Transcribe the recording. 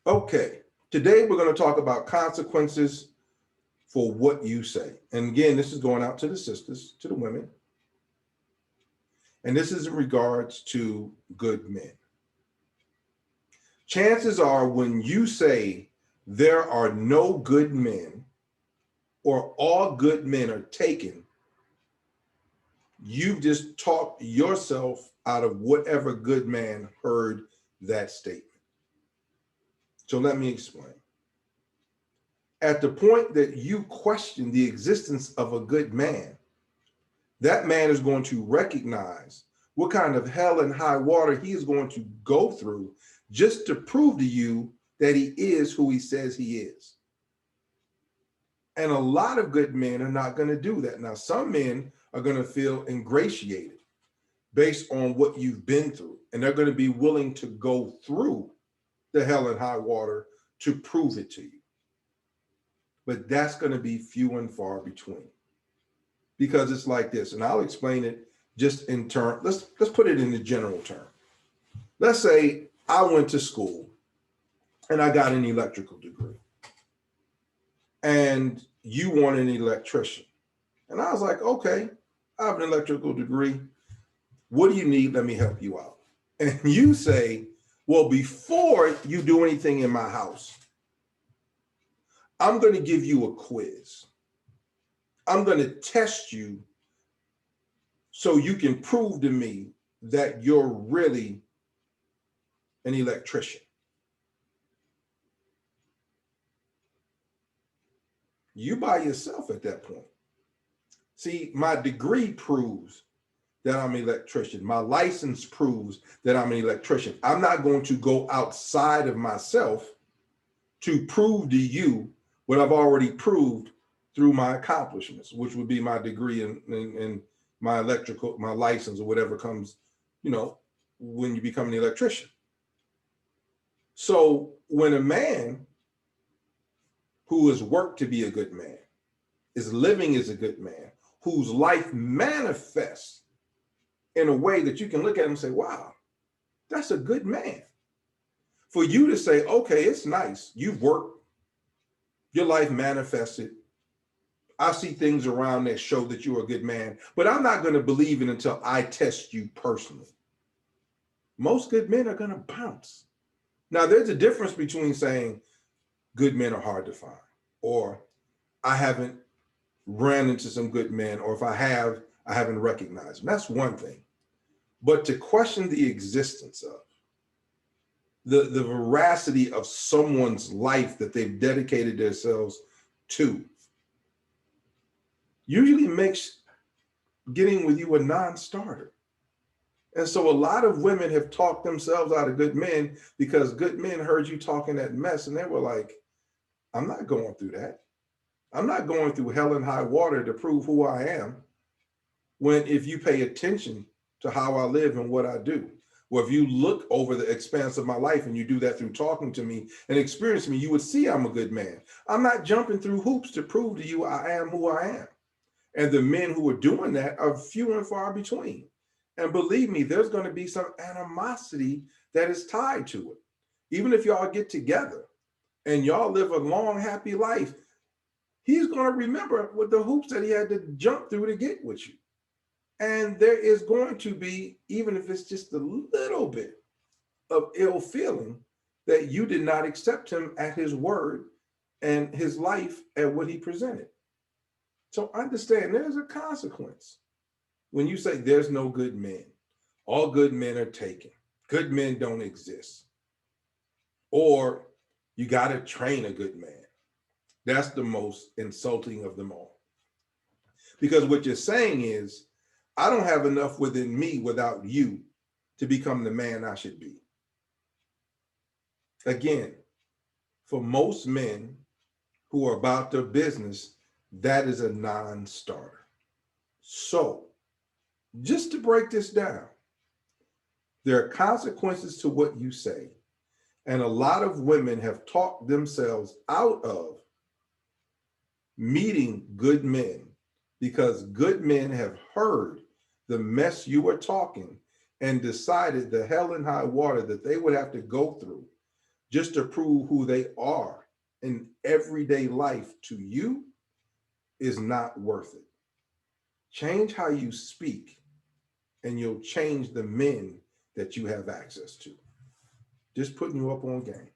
Okay, today we're going to talk about consequences for what you say. And again, this is going out to the sisters, to the women, and this is in regards to good men. Chances are when you say there are no good men or all good men are taken, you've just talked yourself out of whatever good man heard that statement. So let me explain. At the point that you question the existence of a good man, that man is going to recognize what kind of hell and high water he is going to go through just to prove to you that he is who he says he is. And a lot of good men are not going to do that. Now, some men are going to feel ingratiated based on what you've been through, and they're going to be willing to go through the hell and high water to prove it to you. But that's going to be few and far between, because it's like this, and I'll explain it just in term. Let's put it in the general term. Let's say I went to school and I got an electrical degree, and you want an electrician, and I was like, okay, I have an electrical degree. What do you need? Let me help you out. And you say, well, before you do anything in my house, I'm going to give you a quiz. I'm going to test you so you can prove to me that you're really an electrician. You by yourself at that point. See, my degree proves that I'm an electrician. My license proves that I'm an electrician. I'm not going to go outside of myself to prove to you what I've already proved through my accomplishments, which would be my degree and my electrical, my license or whatever comes, when you become an electrician. So when a man who has worked to be a good man, is living as a good man, whose life manifests in a way that you can look at him and say, wow, that's a good man. For you to say, okay, it's nice. You've worked, your life manifested. I see things around that show that you're a good man, but I'm not going to believe it until I test you personally. Most good men are going to bounce. Now, there's a difference between saying good men are hard to find, or I haven't ran into some good men, or if I have, I haven't recognized them. That's one thing. But to question the existence of, the veracity of someone's life that they've dedicated themselves to, usually makes getting with you a non-starter. And so a lot of women have talked themselves out of good men because good men heard you talking that mess and they were like, I'm not going through that. I'm not going through hell and high water to prove who I am. When if you pay attention to how I live and what I do, or if you look over the expanse of my life and you do that through talking to me and experiencing me, you would see I'm a good man. I'm not jumping through hoops to prove to you I am who I am. And the men who are doing that are few and far between. And believe me, there's going to be some animosity that is tied to it. Even if y'all get together and y'all live a long, happy life, he's going to remember what the hoops that he had to jump through to get with you. And there is going to be, even if it's just a little bit of ill feeling, that you did not accept him at his word and his life at what he presented. So understand there's a consequence when you say there's no good men. All good men are taken. Good men don't exist. Or you got to train a good man. That's the most insulting of them all. Because what you're saying is, I don't have enough within me without you to become the man I should be. Again, for most men who are about their business, that is a non-starter. So, just to break this down, there are consequences to what you say. And a lot of women have talked themselves out of meeting good men because good men have heard the mess you are talking and decided the hell and high water that they would have to go through just to prove who they are in everyday life to you is not worth it. Change how you speak, and you'll change the men that you have access to. Just putting you up on game.